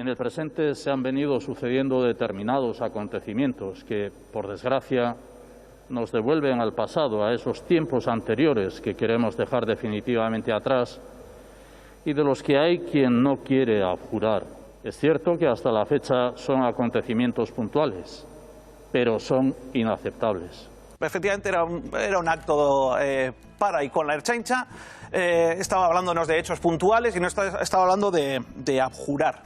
En el presente se han venido sucediendo determinados acontecimientos que, por desgracia, nos devuelven al pasado, a esos tiempos anteriores que queremos dejar definitivamente atrás y de los que hay quien no quiere abjurar. Es cierto que hasta la fecha son acontecimientos puntuales, pero son inaceptables. Efectivamente era un acto para y con la Ertzaintza. Estaba hablándonos de hechos puntuales y no estaba hablando de abjurar.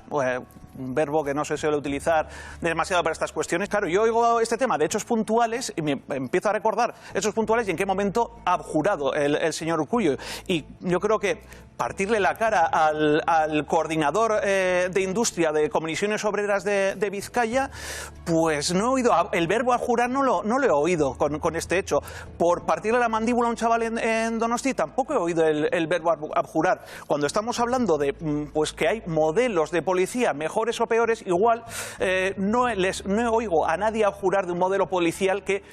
Un verbo que no se suele utilizar demasiado para estas cuestiones. Claro, yo oigo este tema de hechos puntuales y me empiezo a recordar hechos puntuales y en qué momento ha abjurado el señor Urkullu. Y yo creo que partirle la cara al coordinador de industria de Comisiones Obreras de Vizcaya, pues no he oído, el verbo abjurar no lo he oído con este hecho. Por partirle la mandíbula a un chaval en Donosti tampoco he oído el verbo abjurar. Cuando estamos hablando de pues que hay modelos de policía mejores o peores, igual no oigo a nadie abjurar de un modelo policial que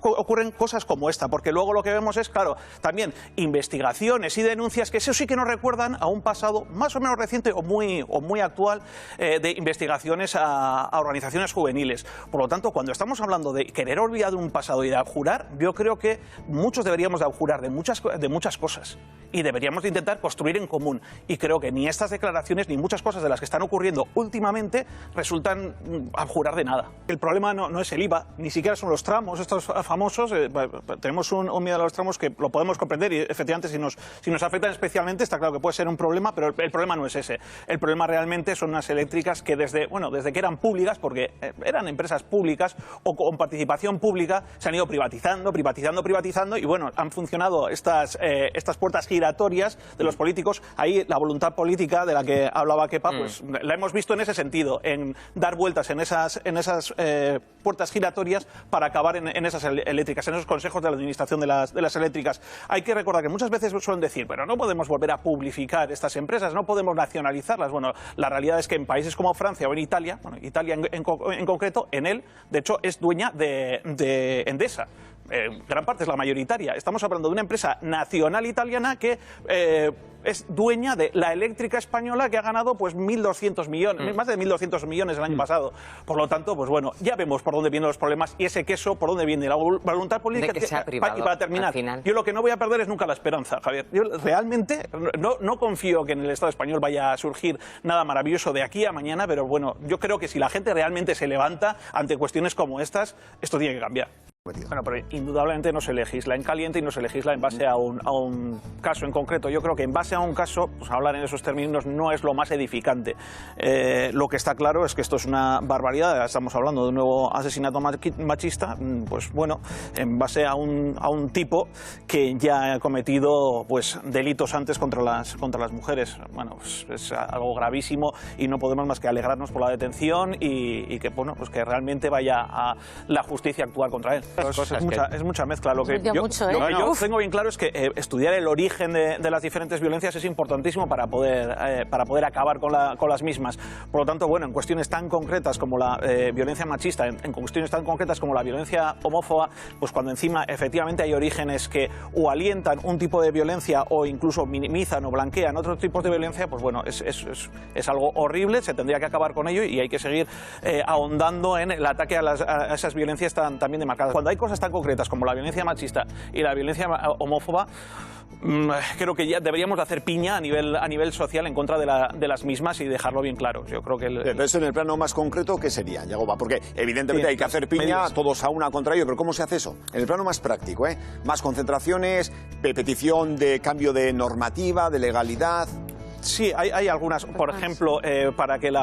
ocurren cosas como esta, porque luego lo que vemos es, claro, también investigaciones y denuncias que eso sí que nos recuerdan a un pasado más o menos reciente o muy actual de investigaciones a organizaciones juveniles. Por lo tanto, cuando estamos hablando de querer olvidar un pasado y de abjurar, yo creo que muchos deberíamos de abjurar de muchas cosas y deberíamos de intentar construir en común. Y creo que ni estas declaraciones ni muchas cosas de las que están ocurriendo últimamente resultan abjurar de nada. El problema no es el IVA, ni siquiera son los tramos, estos famosos. Tenemos un miedo a los tramos que lo podemos comprender y efectivamente si nos afectan especialmente está claro que puede ser un problema, pero el problema no es ese. El problema realmente son unas eléctricas que desde que eran públicas, porque eran empresas públicas o con participación pública, se han ido privatizando y bueno, han funcionado estas puertas giratorias de los políticos. Ahí la voluntad política de la que hablaba Kepa, pues la hemos visto en ese sentido, en dar vueltas en esas puertas giratorias para acabar en esas eléctricas, en esos consejos de la administración de las eléctricas. Hay que recordar que muchas veces suelen decir, pero no podemos volver a publificar estas empresas, no podemos nacionalizarlas. Bueno, la realidad es que en países como Francia o en Italia, Italia en concreto, Enel, de hecho, es dueña de Endesa. Gran parte es la mayoritaria. Estamos hablando de una empresa nacional italiana que es dueña de la eléctrica española, que ha ganado pues 1.200 millones, más de 1.200 millones el año pasado. Por lo tanto, pues bueno, ya vemos por dónde vienen los problemas y ese queso por dónde viene la voluntad política. De que sea privado, y para terminar, yo lo que no voy a perder es nunca la esperanza, Javier. Yo realmente no confío que en el Estado español vaya a surgir nada maravilloso de aquí a mañana, pero bueno, yo creo que si la gente realmente se levanta ante cuestiones como estas, esto tiene que cambiar. Bueno, pero indudablemente no se legisla en caliente y no se legisla en base a un caso en concreto. Yo creo que en base a un caso, pues hablar en esos términos no es lo más edificante. Lo que está claro es que esto es una barbaridad. Estamos hablando de un nuevo asesinato machista, pues bueno, en base a un tipo que ya ha cometido pues delitos antes contra las mujeres. Bueno, pues es algo gravísimo y no podemos más que alegrarnos por la detención y que bueno, pues que realmente vaya a la justicia a actuar contra él. Es mucha mezcla. Lo que yo tengo bien claro es que estudiar el origen de las diferentes violencias es importantísimo para poder acabar con las mismas. Por lo tanto, bueno, en cuestiones tan concretas como la violencia machista, en cuestiones tan concretas como la violencia homófoba, pues cuando encima efectivamente hay orígenes que o alientan un tipo de violencia o incluso minimizan o blanquean otros tipos de violencia, pues bueno, es algo horrible, se tendría que acabar con ello y hay que seguir ahondando en el ataque a esas violencias tan bien demarcadas. Cuando hay cosas tan concretas como la violencia machista y la violencia homófoba, creo que ya deberíamos de hacer piña a nivel social en contra de las mismas y dejarlo bien claro. Yo creo que Entonces, en el plano más concreto, ¿qué sería, Yagoba? Porque evidentemente hay que hacer piña todos a una contra ello, pero ¿cómo se hace eso? En el plano más práctico, más concentraciones, petición de cambio de normativa, de legalidad. Sí, hay algunas, por ejemplo, para que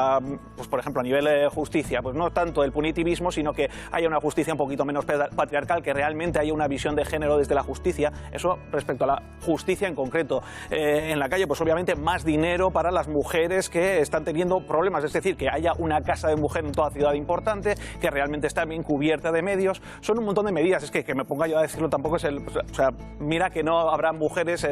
por ejemplo, a nivel justicia, pues no tanto el punitivismo, sino que haya una justicia un poquito menos patriarcal, que realmente haya una visión de género desde la justicia. Eso respecto a la justicia en concreto. En la calle, pues obviamente más dinero para las mujeres que están teniendo problemas, es decir, que haya una casa de mujer en toda ciudad importante, que realmente está bien cubierta de medios. Son un montón de medidas, es que me ponga yo a decirlo tampoco es o sea, mira que no habrá mujeres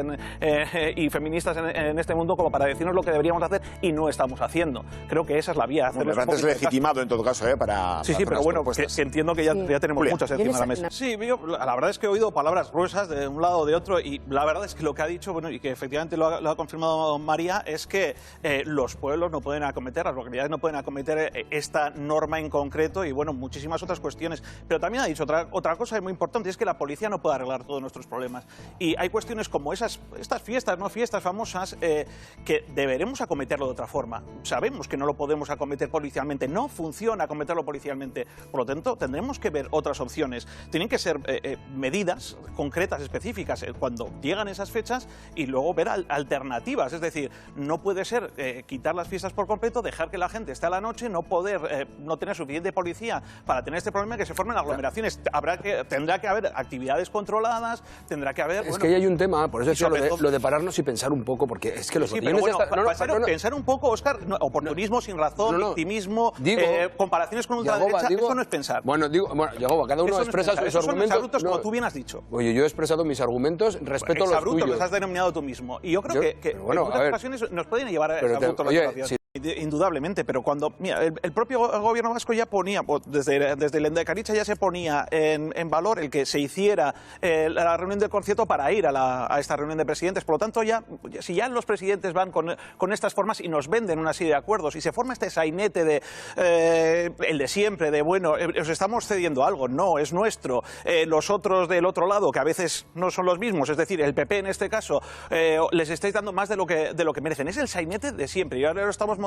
y feministas en este mundo como para decirnos lo que deberíamos hacer y no estamos haciendo. Creo que esa es la vía. Bueno, es legitimado en todo caso, para... Sí, pero bueno, que entiendo que ya tenemos muchas encima de la mesa. Sí, la verdad es que he oído palabras gruesas de un lado o de otro y la verdad es que lo que ha dicho, bueno, y que efectivamente lo ha confirmado María, es que los pueblos no pueden acometer, las localidades no pueden acometer esta norma en concreto y, bueno, muchísimas otras cuestiones. Pero también ha dicho otra cosa muy importante, y es que la policía no puede arreglar todos nuestros problemas. Y hay cuestiones como estas fiestas, no fiestas famosas, que deberemos acometerlo de otra forma. Sabemos que no lo podemos acometer policialmente, no funciona acometerlo policialmente. Por lo tanto, tendremos que ver otras opciones. Tienen que ser medidas concretas, específicas, cuando llegan esas fechas y luego ver alternativas. Es decir, no puede ser quitar las fiestas por completo, dejar que la gente esté a la noche, no poder, no tener suficiente policía para tener este problema, que se formen aglomeraciones. Tendrá que haber actividades controladas, tendrá que haber... Es que ahí hay un tema, por eso he dicho lo de pararnos y pensar un poco, porque es que los botellones... Pensar un poco, Óscar, oportunismo sin razón, victimismo, comparaciones con ultraderecha, eso no es pensar. Bueno, Yagoba, cada uno expresa sus argumentos... Son exabruptos, como tú bien has dicho. Oye, yo he expresado mis argumentos, respeto los tuyos. Los has denominado tú mismo. Y yo creo que en muchas ocasiones nos pueden llevar a exabruptos las situaciones. Indudablemente, pero cuando mira, el propio gobierno vasco ya ponía, desde el Lehendakaricha ya se ponía en valor el que se hiciera la reunión del concierto para ir a esta reunión de presidentes. Por lo tanto, si ya los presidentes van con estas formas y nos venden una serie de acuerdos y se forma este sainete de el de siempre, de bueno, os estamos cediendo algo, no, es nuestro, los otros del otro lado, que a veces no son los mismos, es decir, el PP en este caso, les estáis dando más de lo que merecen. Es el sainete de siempre y ahora lo estamos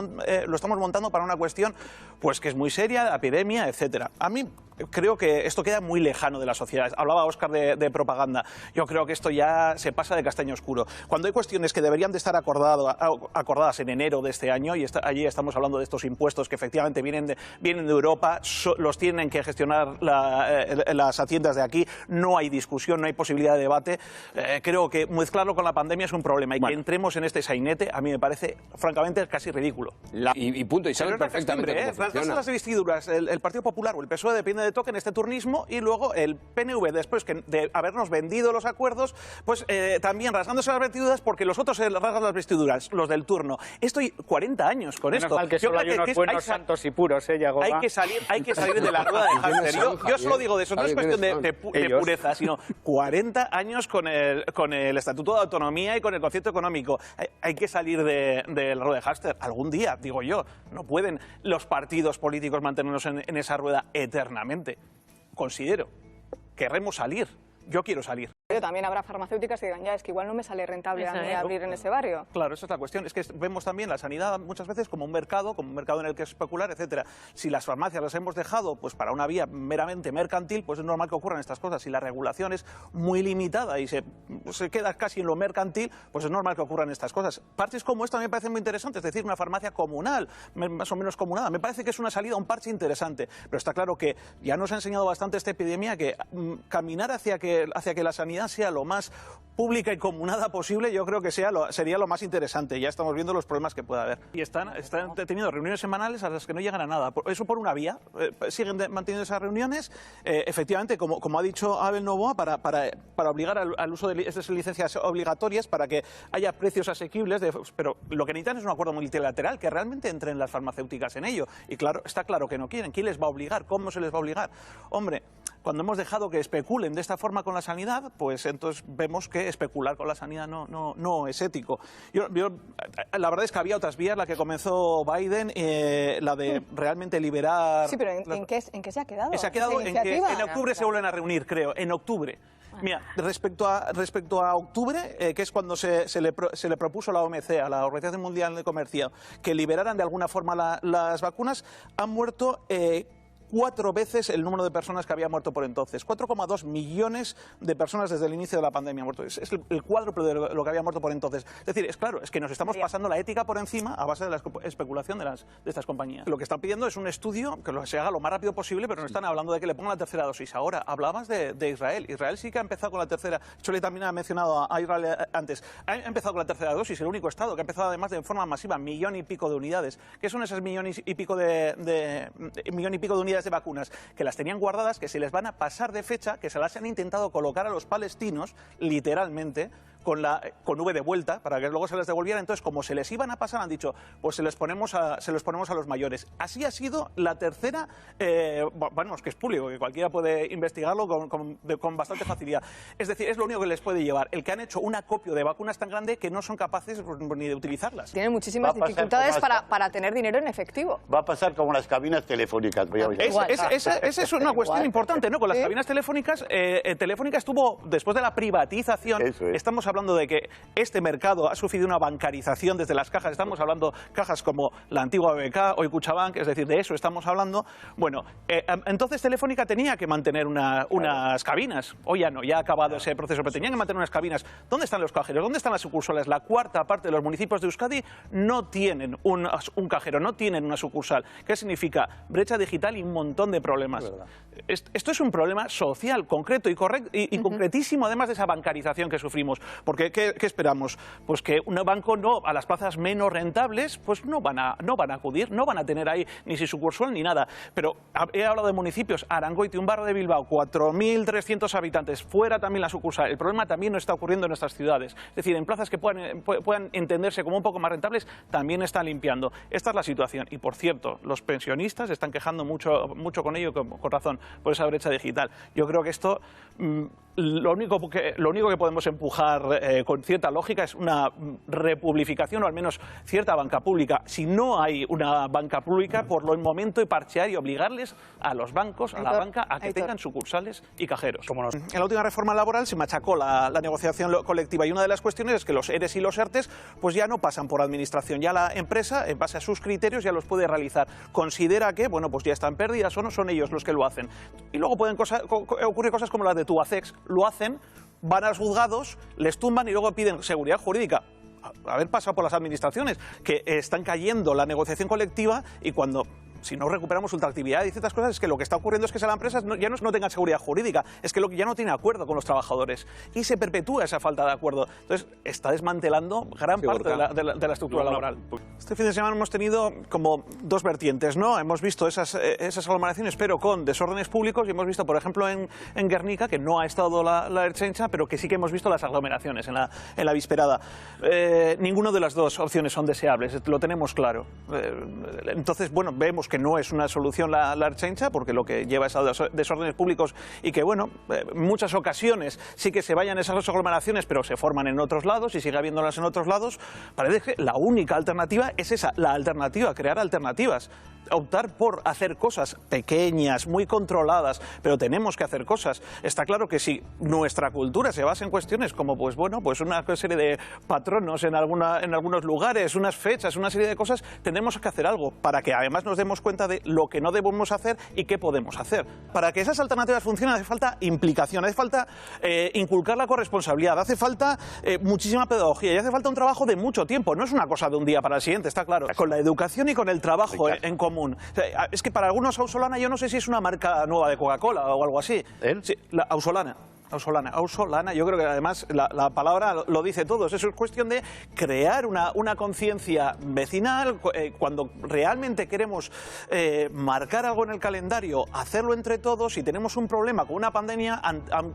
montando para una cuestión pues que es muy seria, la epidemia, etcétera. A mí creo que esto queda muy lejano de la sociedad. Hablaba Óscar de propaganda. Yo creo que esto ya se pasa de castaño oscuro. Cuando hay cuestiones que deberían de estar acordadas en enero de este año, y allí estamos hablando de estos impuestos que efectivamente vienen de Europa, los tienen que gestionar las haciendas de aquí, no hay discusión, no hay posibilidad de debate. Creo que mezclarlo con la pandemia es un problema y que entremos en este sainete a mí me parece francamente casi ridículo. Y punto, y saben perfectamente cómo funciona. Las vestiduras, el Partido Popular o el PSOE, depende de toque en este turnismo, y luego el PNV, después de habernos vendido los acuerdos, pues también rasgándose las vestiduras porque los otros se rasgan las vestiduras, los del turno. Estoy 40 años con esto. Mal que solo hay unos buenos santos y puros, Yagoba. Hay que salir de la rueda de hámster. Yo solo digo de eso, no es cuestión de pureza, sino 40 años con el Estatuto de Autonomía y con el concierto económico. Hay que salir de la rueda de hámster algún día, digo yo. No pueden los partidos políticos mantenernos en esa rueda eternamente. Considero. Querremos salir. Yo quiero salir. Pero también habrá farmacéuticas que digan, ya, es que igual no me sale rentable a mí abrir en ese barrio. Claro, esa es la cuestión. Es que vemos también la sanidad muchas veces como un mercado en el que especular, etcétera. Si las farmacias las hemos dejado pues para una vía meramente mercantil, pues es normal que ocurran estas cosas. Si la regulación es muy limitada y se queda casi en lo mercantil, pues es normal que ocurran estas cosas. Parches como esta me parecen muy interesantes, es decir, una farmacia comunal, más o menos comunada. Me parece que es una salida, un parche interesante. Pero está claro que ya nos ha enseñado bastante esta epidemia que caminar hacia que la sanidad sea lo más pública y comunada posible, yo creo que sería lo más interesante. Ya estamos viendo los problemas que puede haber. Y están teniendo reuniones semanales a las que no llegan a nada. Eso por una vía. Siguen manteniendo esas reuniones, efectivamente, como ha dicho Abel Novoa, para obligar al uso de estas licencias obligatorias, para que haya precios asequibles. Pero lo que necesitan es un acuerdo multilateral, que realmente entren las farmacéuticas en ello. Y claro, está claro que no quieren. ¿Quién les va a obligar? ¿Cómo se les va a obligar? Hombre, cuando hemos dejado que especulen de esta forma con la sanidad, pues entonces vemos que especular con la sanidad no es ético. La verdad es que había otras vías, la que comenzó Biden, la de realmente liberar... Sí, pero ¿en qué se ha quedado? Se ha quedado en que en octubre se vuelven a reunir, creo, en octubre. Mira, respecto a octubre, que es cuando se le propuso a la OMC, a la Organización Mundial de Comercio, que liberaran de alguna forma las vacunas, han muerto 4 veces el número de personas que había muerto por entonces. 4,2 millones de personas desde el inicio de la pandemia han muerto. Es el cuádruple de lo que había muerto por entonces. Es decir, es claro, es que nos estamos pasando la ética por encima a base de la especulación de estas compañías. Lo que están pidiendo es un estudio que se haga lo más rápido posible, pero no están hablando de que le pongan la tercera dosis. Ahora, hablabas de Israel. Israel sí que ha empezado con la tercera. Chole también ha mencionado a Israel antes. Ha empezado con la tercera dosis, el único estado que ha empezado además de forma masiva, 1,5 millones de unidades. ¿Qué son esas 1,5 millones de unidades de vacunas? Que las tenían guardadas, que se les van a pasar de fecha, que se las han intentado colocar a los palestinos, literalmente, con V de vuelta, para que luego se les devolviera. Entonces, como se les iban a pasar, han dicho, pues se los ponemos a los mayores. Así ha sido la tercera, bueno, es que es público, que cualquiera puede investigarlo con bastante facilidad. Es decir, es lo único que les puede llevar, el que han hecho un acopio de vacunas tan grande que no son capaces ni de utilizarlas. Tienen muchísimas dificultades para tener dinero en efectivo. Va a pasar como las cabinas telefónicas. Esa es una cuestión importante, ¿no? Con las cabinas telefónicas, Telefónica estuvo, después de la privatización, estamos hablando de que este mercado ha sufrido una bancarización desde las cajas, estamos hablando cajas como la antigua BBK, hoy Kutxabank, es decir, de eso estamos hablando. Bueno, entonces Telefónica tenía que mantener unas cabinas, hoy ya no, ya ha acabado ese proceso, pero tenían que mantener unas cabinas. ¿Dónde están los cajeros? ¿Dónde están las sucursales? La cuarta parte de los municipios de Euskadi no tienen un cajero, no tienen una sucursal. ¿Qué significa? Brecha digital y un montón de problemas. Esto es un problema social, concreto y concretísimo, además de esa bancarización que sufrimos. Porque, ¿qué esperamos? Pues que un banco a las plazas menos rentables, pues no van a acudir, no van a tener ahí ni su sucursal ni nada. Pero he hablado de municipios, Arangoiti, un barrio de Bilbao, 4.300 habitantes, fuera también la sucursal. El problema también no está ocurriendo en nuestras ciudades. Es decir, en plazas que puedan entenderse como un poco más rentables, también están limpiando. Esta es la situación. Y, por cierto, los pensionistas están quejando mucho con ello, con razón, por esa brecha digital. Yo creo que esto, lo único que podemos empujar con cierta lógica es una republificación o al menos cierta banca pública. Si no hay una banca pública, por lo momento, y parchear y obligarles a los bancos, a la banca, a que tengan sucursales y cajeros. En la última reforma laboral se machacó la negociación colectiva y una de las cuestiones es que los ERES y los ERTES pues ya no pasan por administración, ya la empresa, en base a sus criterios, ya los puede realizar. Considera que, bueno, pues ya están perdidas o no son ellos los que lo hacen. Y luego pueden ocurrir cosas como las de Tubacex. Lo hacen, van a los juzgados, les tumban y luego piden seguridad jurídica. Haber pasado por las administraciones, que están cayendo la negociación colectiva y si no recuperamos ultraactividad y ciertas cosas, es que lo que está ocurriendo es que esas empresas ya no tengan seguridad jurídica, es que ya no tienen acuerdo con los trabajadores y se perpetúa esa falta de acuerdo. Entonces, está desmantelando gran parte de la estructura laboral. Este fin de semana hemos tenido como dos vertientes, ¿no? Hemos visto esas aglomeraciones, pero con desórdenes públicos, y hemos visto, por ejemplo, en Guernica, que no ha estado la Ertzaintza, pero que sí que hemos visto las aglomeraciones en la vísperada. Ninguna de las dos opciones son deseables, lo tenemos claro. Entonces, bueno, vemos que no es una solución la Ertzaintza, porque lo que lleva es a desórdenes públicos y que, bueno, en muchas ocasiones sí que se vayan esas aglomeraciones, pero se forman en otros lados y sigue habiéndolas en otros lados. Parece que la única alternativa es esa, la alternativa, crear alternativas. Optar por hacer cosas pequeñas, muy controladas, pero tenemos que hacer cosas. Está claro que si nuestra cultura se basa en cuestiones como, pues bueno, pues una serie de patronos en algunos lugares, unas fechas, una serie de cosas, tendremos que hacer algo para que además nos demos cuenta de lo que no debemos hacer y qué podemos hacer. Para que esas alternativas funcionen hace falta implicación, hace falta inculcar la corresponsabilidad, hace falta muchísima pedagogía y hace falta un trabajo de mucho tiempo. No es una cosa de un día para el siguiente, está claro. Con la educación y con el trabajo en común. Es que para algunos Ausolana, yo no sé si es una marca nueva de Coca-Cola o algo así. Sí, la Ausolana, yo creo que además la palabra lo dice todo. Eso es cuestión de crear una conciencia vecinal. Cuando realmente queremos marcar algo en el calendario, hacerlo entre todos. Si tenemos un problema con una pandemia,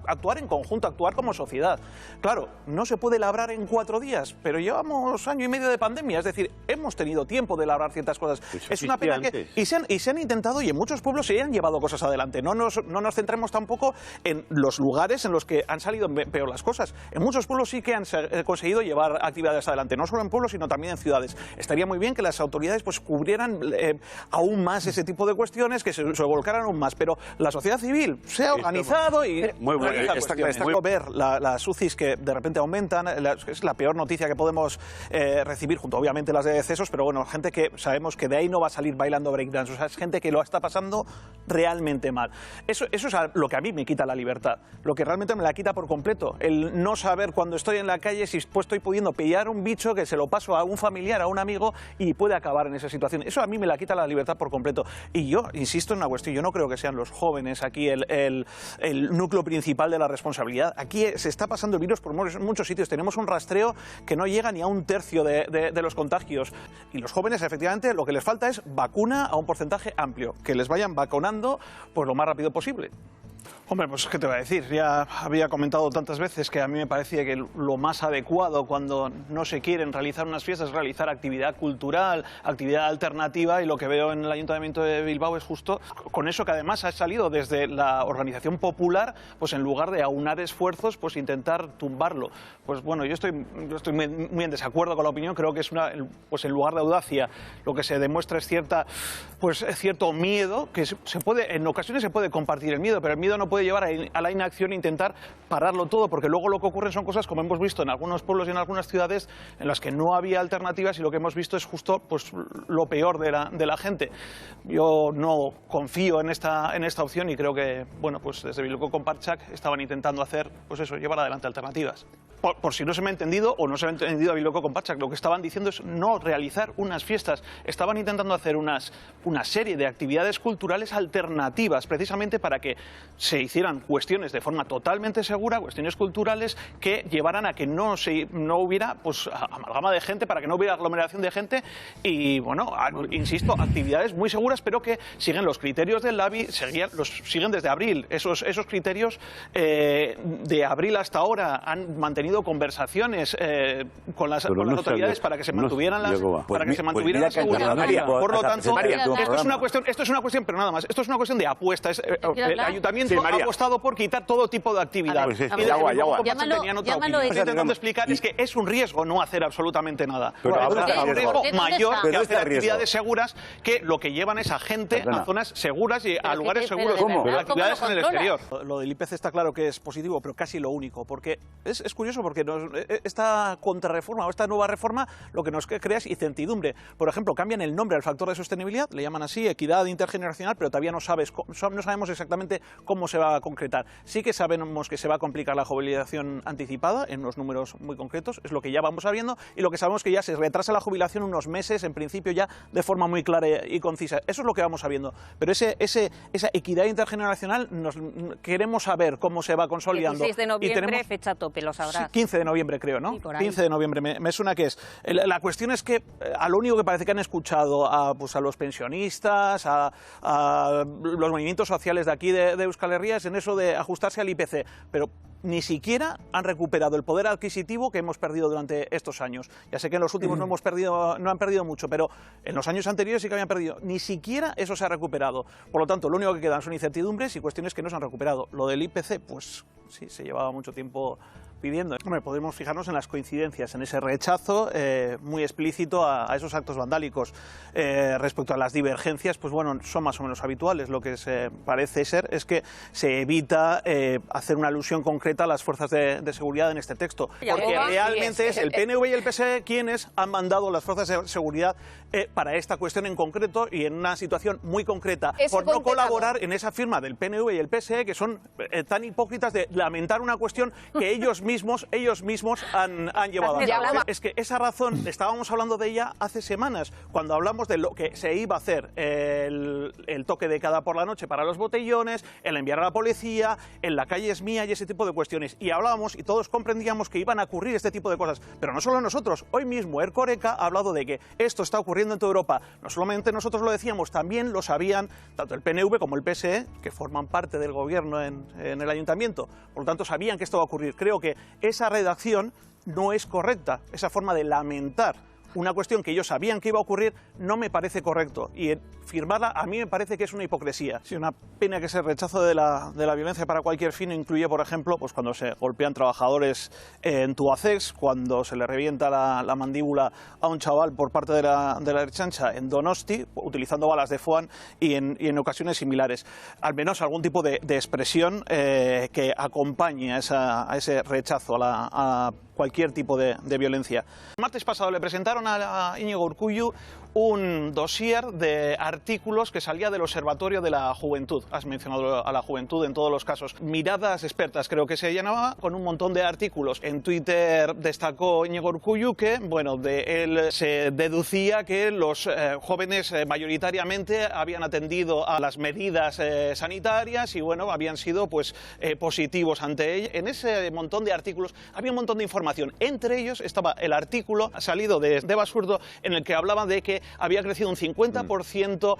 actuar en conjunto, actuar como sociedad. Claro, no se puede labrar en 4 días, pero llevamos año y medio de pandemia. Es decir, hemos tenido tiempo de labrar ciertas cosas. Es una pena que... Y se han intentado, y en muchos pueblos se han llevado cosas adelante. No nos centremos tampoco en los lugares en los que han salido peor las cosas. En muchos pueblos sí que han conseguido llevar actividades adelante, no solo en pueblos, sino también en ciudades. Estaría muy bien que las autoridades pues cubrieran aún más ese tipo de cuestiones, que se volcaran aún más, pero la sociedad civil se ha organizado y muy bueno, está ver las UCIs que de repente aumentan. Es la peor noticia que podemos recibir, junto obviamente las de decesos, pero bueno, gente que sabemos que de ahí no va a salir bailando breakdance, o sea, es gente que lo está pasando realmente mal. Eso es lo que a mí me quita la libertad, lo que realmente me la quita por completo, el no saber cuando estoy en la calle si estoy pudiendo pillar un bicho que se lo paso a un familiar, a un amigo y puede acabar en esa situación. Eso a mí me la quita la libertad por completo. Y yo insisto en una cuestión, yo no creo que sean los jóvenes aquí el núcleo principal de la responsabilidad. Aquí se está pasando el virus por muchos sitios, tenemos un rastreo que no llega ni a 1/3 de los contagios. Y los jóvenes, efectivamente, lo que les falta es vacuna a un porcentaje amplio, que les vayan vacunando pues lo más rápido posible. Hombre, pues qué te voy a decir, ya había comentado tantas veces que a mí me parecía que lo más adecuado cuando no se quieren realizar unas fiestas es realizar actividad cultural, actividad alternativa, y lo que veo en el Ayuntamiento de Bilbao es justo con eso, que además ha salido desde la organización popular, pues en lugar de aunar esfuerzos, pues intentar tumbarlo. Pues bueno, yo estoy muy en desacuerdo con la opinión, creo que es pues en lugar de audacia lo que se demuestra es cierto miedo, que en ocasiones se puede compartir el miedo, pero el miedo no puede llevar a la inacción e intentar pararlo todo, porque luego lo que ocurre son cosas como hemos visto en algunos pueblos y en algunas ciudades en las que no había alternativas, y lo que hemos visto es justo pues lo peor de la gente. Yo no confío en esta opción y creo que, bueno, pues desde Bilboko Konpartsak estaban intentando hacer, pues eso, llevar adelante alternativas. Por si no se me ha entendido o no se me ha entendido a Bilboko Konpartsak, lo que estaban diciendo es no realizar unas fiestas, estaban intentando hacer una serie de actividades culturales alternativas, precisamente para que se hicieran cuestiones de forma totalmente segura, cuestiones culturales que llevaran a que no hubiera pues amalgama de gente, para que no hubiera aglomeración de gente, y bueno, insisto, actividades muy seguras, pero que siguen los criterios del LABI, siguen desde abril. Esos criterios de abril hasta ahora han mantenido conversaciones con las autoridades para que se mantuvieran la seguridad. Por lo tanto, esto es una cuestión, pero nada más, esto es una cuestión de apuesta. El ayuntamiento ha apostado por quitar todo tipo de actividad. Lo que estoy intentando explicar es que es un riesgo no hacer absolutamente nada. Pero es un riesgo mayor que hacer actividades seguras, que lo que llevan es a gente a zonas seguras y a lugares seguros, actividades en el exterior. Lo del IPC está claro que es positivo, pero casi lo único, porque es curioso, porque esta contrarreforma o esta nueva reforma lo que nos crea es incertidumbre. Por ejemplo, cambian el nombre al factor de sostenibilidad, le llaman así, equidad intergeneracional, pero todavía no sabemos exactamente cómo se va a concretar. Sí que sabemos que se va a complicar la jubilación anticipada en unos números muy concretos, es lo que ya vamos sabiendo, y lo que sabemos que ya se retrasa la jubilación unos meses, en principio ya de forma muy clara y concisa. Eso es lo que vamos sabiendo. Pero esa equidad intergeneracional queremos saber cómo se va consolidando. 16 de noviembre, fecha tope, lo sabrás. 15 de noviembre creo, ¿no? Sí, 15 de noviembre, me suena que es. La cuestión es que a lo único que parece que han escuchado a los pensionistas, a los movimientos sociales de aquí de Euskal Herria, es en eso de ajustarse al IPC, pero ni siquiera han recuperado el poder adquisitivo que hemos perdido durante estos años. Ya sé que en los últimos no han perdido mucho, pero en los años anteriores sí que habían perdido. Ni siquiera eso se ha recuperado. Por lo tanto, lo único que quedan son incertidumbres y cuestiones que no se han recuperado. Lo del IPC, pues sí, se llevaba mucho tiempo pidiendo. Hombre, podemos fijarnos en las coincidencias, en ese rechazo muy explícito a esos actos vandálicos. Respecto a las divergencias, pues bueno, son más o menos habituales. Lo que se parece ser es que se evita hacer una alusión concreta a las fuerzas de seguridad en este texto. Porque realmente es el PNV y el PSE quienes han mandado las fuerzas de seguridad para esta cuestión en concreto y en una situación muy concreta, por no colaborar en esa firma del PNV y el PSE, que son tan hipócritas de lamentar una cuestión que ellos mismos han llevado a cabo. Es que esa razón, estábamos hablando de ella hace semanas, cuando hablamos de lo que se iba a hacer, el toque de queda por la noche para los botellones, el enviar a la policía, en la calle es mía y ese tipo de cuestiones. Y hablábamos y todos comprendíamos que iban a ocurrir este tipo de cosas. Pero no solo nosotros. Hoy mismo Erkoreka ha hablado de que esto está ocurriendo en toda Europa. No solamente nosotros lo decíamos, también lo sabían tanto el PNV como el PSE, que forman parte del gobierno en el ayuntamiento. Por lo tanto, sabían que esto va a ocurrir. Creo que esa redacción no es correcta. Esa forma de lamentar una cuestión que ellos sabían que iba a ocurrir no me parece correcto, y firmarla a mí me parece que es una hipocresía. Sí, una pena que ese rechazo de la violencia para cualquier fin incluye, por ejemplo, pues cuando se golpean trabajadores en Tubacex, cuando se le revienta la mandíbula a un chaval por parte de la Ertzaintza en Donosti, utilizando balas de foam, y en ocasiones similares. Al menos algún tipo de expresión que acompañe a ese rechazo a cualquier tipo de violencia. El martes pasado le presentaron a Íñigo Urkullu un dossier de artículos que salía del Observatorio de la Juventud. Has mencionado a la juventud en todos los casos. Miradas expertas, creo que se llamaba, con un montón de artículos. En Twitter destacó Íñigo Urkullu que, bueno, de él se deducía que los jóvenes mayoritariamente habían atendido a las medidas sanitarias y, bueno, habían sido pues positivos ante ello. En ese montón de artículos había un montón de información. Entre ellos estaba el artículo salido de Basurdo en el que hablaba de que había crecido un 50%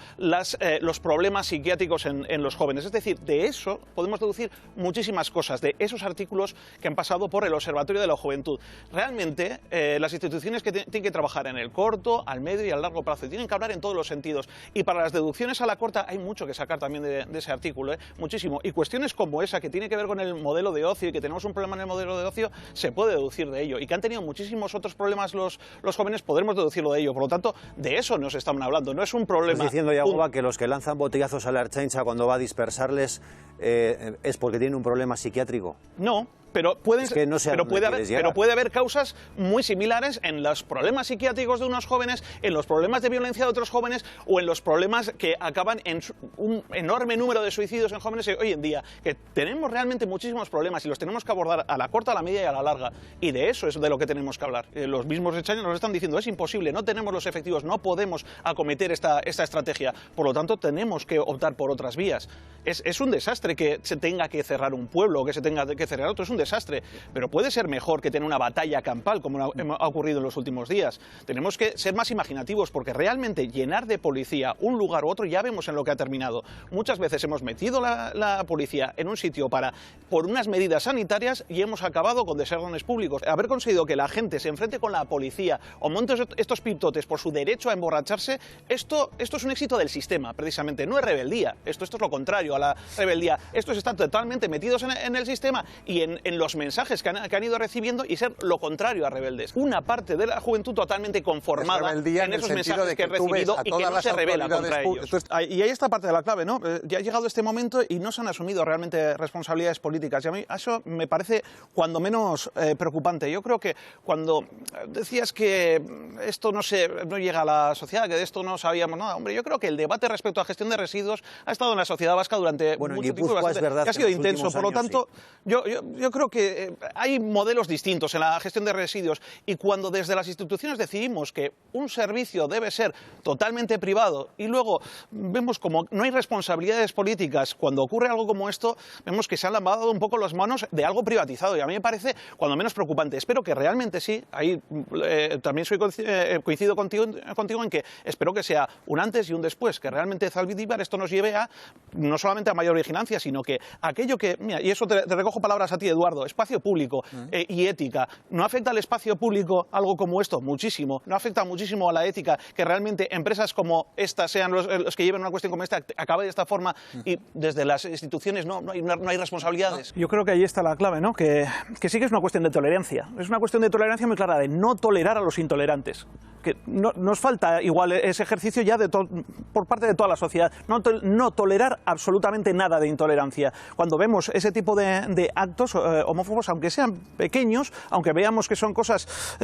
los problemas psiquiátricos en los jóvenes. Es decir, de eso podemos deducir muchísimas cosas, de esos artículos que han pasado por el Observatorio de la Juventud. Realmente, las instituciones que tienen que trabajar en el corto, al medio y al largo plazo, tienen que hablar en todos los sentidos. Y para las deducciones a la corta hay mucho que sacar también de ese artículo, muchísimo. Y cuestiones como esa, que tiene que ver con el modelo de ocio y que tenemos un problema en el modelo de ocio, se puede deducir de ello. Y que han tenido muchísimos otros problemas los jóvenes, podremos deducirlo de ello. Por lo tanto, de eso nos están hablando, no es un problema. Estás diciendo, Yagoba, que los que lanzan botellazos a la Ertzaintza cuando va a dispersarles es porque tienen un problema psiquiátrico. No. Pero puede haber causas muy similares en los problemas psiquiátricos de unos jóvenes, en los problemas de violencia de otros jóvenes o en los problemas que acaban en un enorme número de suicidios en jóvenes hoy en día. Que tenemos realmente muchísimos problemas y los tenemos que abordar a la corta, a la media y a la larga. Y de eso es de lo que tenemos que hablar. Los mismos ertzainas nos están diciendo, es imposible, no tenemos los efectivos, no podemos acometer esta estrategia. Por lo tanto, tenemos que optar por otras vías. Es un desastre que se tenga que cerrar un pueblo o que se tenga que cerrar otro, es un desastre, pero puede ser mejor que tener una batalla campal como ha ocurrido en los últimos días. Tenemos que ser más imaginativos porque realmente llenar de policía un lugar u otro ya vemos en lo que ha terminado. Muchas veces hemos metido la policía en un sitio por unas medidas sanitarias y hemos acabado con desórdenes públicos. Haber conseguido que la gente se enfrente con la policía o monte estos pitotes por su derecho a emborracharse, esto es un éxito del sistema, precisamente. No es rebeldía, esto es lo contrario a la rebeldía. Estos están totalmente metidos en el sistema y en los mensajes que han ido recibiendo y ser lo contrario a rebeldes. Una parte de la juventud totalmente conformada en esos mensajes que he recibido y que no se rebela contra ellos. Y ahí está parte de la clave, ¿no? Ya ha llegado este momento y no se han asumido realmente responsabilidades políticas. Y a mí eso me parece cuando menos preocupante. Yo creo que cuando decías que esto no llega a la sociedad, que de esto no sabíamos nada, hombre, yo creo que el debate respecto a gestión de residuos ha estado en la sociedad vasca durante mucho tiempo y ha sido intenso. Por lo tanto, yo creo que hay modelos distintos en la gestión de residuos y cuando desde las instituciones decidimos que un servicio debe ser totalmente privado y luego vemos como no hay responsabilidades políticas, cuando ocurre algo como esto, vemos que se han lavado un poco las manos de algo privatizado y a mí me parece cuando menos preocupante. Espero que realmente sí, ahí también coincido contigo en que espero que sea un antes y un después, que realmente Zaldibar esto nos lleve a no solamente a mayor vigilancia, sino que aquello que, mira, y eso te recojo palabras a ti, Eduardo, espacio público y ética. ¿No afecta al espacio público algo como esto? Muchísimo. ¿No afecta muchísimo a la ética que realmente empresas como esta sean los que lleven una cuestión como esta, acabe de esta forma y desde las instituciones no hay responsabilidades? Yo creo que ahí está la clave, ¿no? Que sí que es una cuestión de tolerancia. Es una cuestión de tolerancia muy clara, de no tolerar a los intolerantes. Que nos falta igual ese ejercicio ya por parte de toda la sociedad. No tolerar absolutamente nada de intolerancia. Cuando vemos ese tipo de actos homófobos, aunque sean pequeños, aunque veamos que son cosas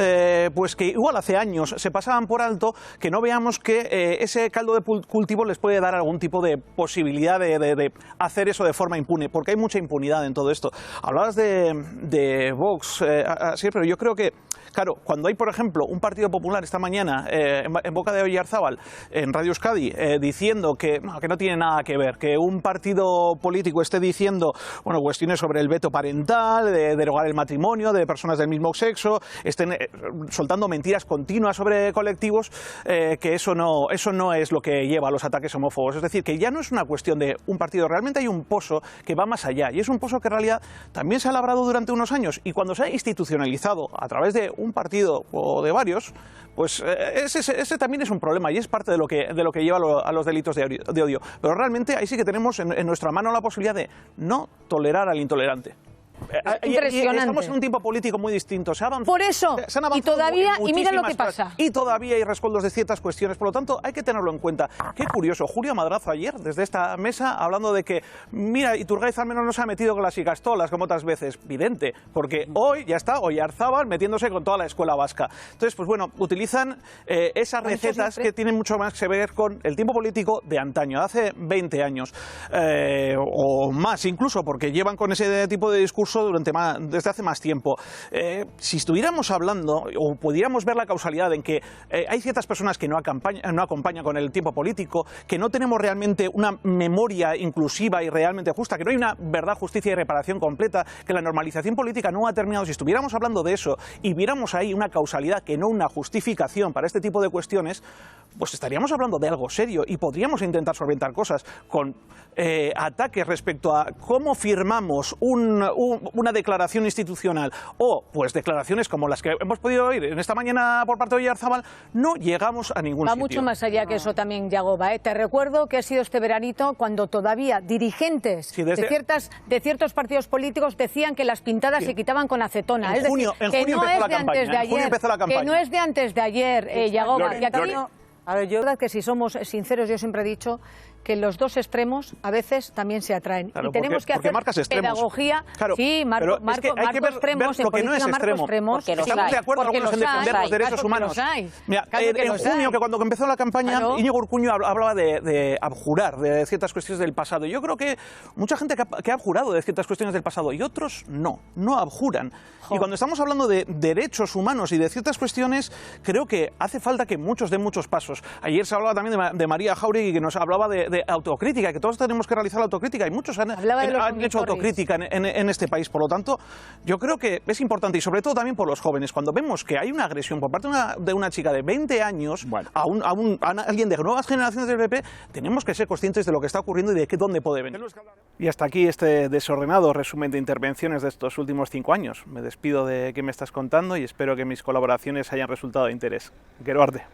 pues que igual hace años se pasaban por alto, que no veamos que ese caldo de cultivo les puede dar algún tipo de posibilidad de hacer eso de forma impune, porque hay mucha impunidad en todo esto. Hablabas de Vox, sí, pero yo creo que, claro, cuando hay, por ejemplo, un Partido Popular esta mañana en boca de Oyarzábal, en Radio Euskadi, diciendo que no tiene nada que ver, que un partido político esté diciendo cuestiones sobre el veto parental, de derogar el matrimonio de personas del mismo sexo, estén soltando mentiras continuas sobre colectivos, que eso no es lo que lleva a los ataques homófobos. Es decir, que ya no es una cuestión de un partido, realmente hay un pozo que va más allá, y es un pozo que en realidad también se ha labrado durante unos años, y cuando se ha institucionalizado a través de un partido o de varios, pues ese también es un problema y es parte de lo que lleva a los delitos de odio. Pero realmente ahí sí que tenemos en nuestra mano la posibilidad de no tolerar al intolerante. Impresionante. Estamos en un tiempo político muy distinto. Se ha avanzado, por eso, se han y todavía, y mira lo que pasa. pasa. Y todavía hay rescoldos de ciertas cuestiones, por lo tanto hay que tenerlo en cuenta. Qué curioso, Julio Madrazo ayer, desde esta mesa, hablando de que, mira, Iturgaiz al menos no se ha metido con las ikastolas como otras veces. Evidente, porque hoy ya está Oyarzábal metiéndose con toda la escuela vasca. Entonces, pues bueno, utilizan esas recetas que tienen mucho más que ver con el tiempo político de antaño, de hace 20 años, o más incluso, porque llevan con ese tipo de discurso desde hace más tiempo. Si estuviéramos hablando o pudiéramos ver la causalidad en que hay ciertas personas que no acompañan con el tiempo político, que no tenemos realmente una memoria inclusiva y realmente justa, que no hay una verdad, justicia y reparación completa, que la normalización política no ha terminado, si estuviéramos hablando de eso y viéramos ahí una causalidad que no una justificación para este tipo de cuestiones, pues estaríamos hablando de algo serio y podríamos intentar solventar cosas con ataques respecto a cómo firmamos una declaración institucional o pues declaraciones como las que hemos podido oír en esta mañana por parte de Oyarzabal. No llegamos a ningún sitio. Va mucho más allá que eso también, Yagoba. Te recuerdo que ha sido este veranito cuando todavía dirigentes de ciertos partidos políticos decían que las pintadas se quitaban con acetona. En junio empezó la campaña. Que no es de antes de ayer, Yagoba. A ver, yo, verdad que si somos sinceros, yo siempre he dicho que los dos extremos a veces también se atraen. Claro, y tenemos que hacer pedagogía. Claro, sí, marco extremos, lo que no es extremo. Estamos de acuerdo algunos en defender los derechos humanos. Mira, en junio, que cuando empezó la campaña, Íñigo Urkullu hablaba de abjurar de ciertas cuestiones del pasado. Yo creo que mucha gente que ha abjurado de ciertas cuestiones del pasado y otros no abjuran. Y cuando estamos hablando de derechos humanos y de ciertas cuestiones, creo que hace falta que muchos den muchos pasos. Ayer se hablaba también de María Jáuregui, que nos hablaba de autocrítica, que todos tenemos que realizar la autocrítica, y muchos han hecho autocrítica en este país. Por lo tanto, yo creo que es importante, y sobre todo también por los jóvenes, cuando vemos que hay una agresión por parte de una chica de 20 años a alguien de nuevas generaciones del PP, tenemos que ser conscientes de lo que está ocurriendo y de dónde puede venir. Y hasta aquí este desordenado resumen de intervenciones de estos últimos 5 años. Me despido de qué me estás contando y espero que mis colaboraciones hayan resultado de interés. Gero arte.